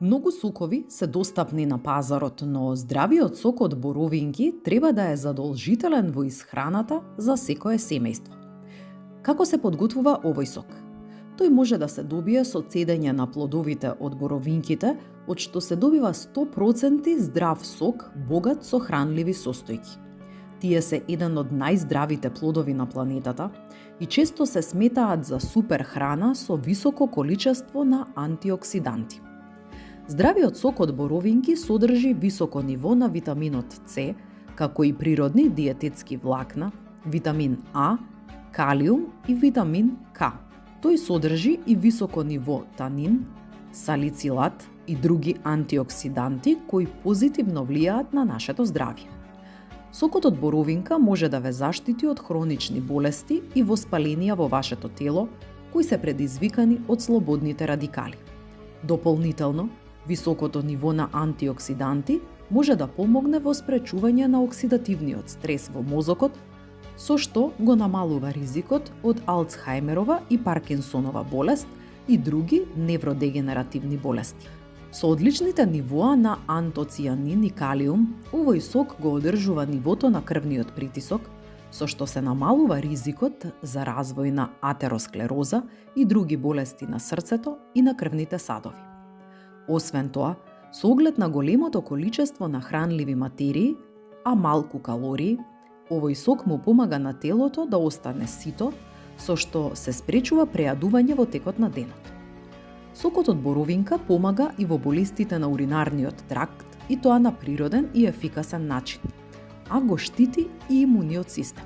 Многу сокови се достапни на пазарот, но здравиот сок од боровинки треба да е задолжителен во исхраната за секое семејство. Како се подготвува овој сок? Тој може да се добие со цедење на плодовите од боровинките, од што се добива 100% здрав сок, богат со хранливи состојки. Тие се еден од најздравите плодови на планетата и често се сметаат за супер храна со високо количество на антиоксиданти. Здравиот сок од боровинки содржи високо ниво на витаминот С, како и природни диететски влакна, витамин А, калиум и витамин К. Тој содржи и високо ниво танин, салицилат и други антиоксиданти кои позитивно влијаат на нашето здравје. Сокот од боровинка може да ве заштити од хронични болести и воспаленија во вашето тело, кои се предизвикани од слободните радикали. Дополнително, високото ниво на антиоксиданти може да помогне во спречување на оксидативниот стрес во мозокот, со што го намалува ризикот од Алцхајмерова и Паркинсонова болест и други невродегенеративни болести. Со одличните нивоа на антоцијанин и калиум, овој сок го одржува нивото на крвниот притисок, со што се намалува ризикот за развој на атеросклероза и други болести на срцето и на крвните садови. Освен тоа, со оглед на големото количество на хранливи материи, а малку калории, овој сок му помага на телото да остане сито, со што се спречува прејадување во текот на денот. Сокот од боровинка помага и во болестите на уринарниот тракт, и тоа на природен и ефикасен начин, а го штити и имуниот систем.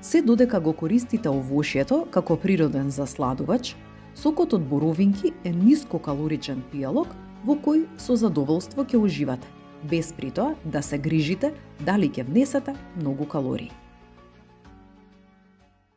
Се додека го користите овошјето како природен засладувач, сокот од боровинки е нискокалоричен пијалок во кој со задоволство ќе уживате, без при тоа да се грижите дали ќе внесете многу калории.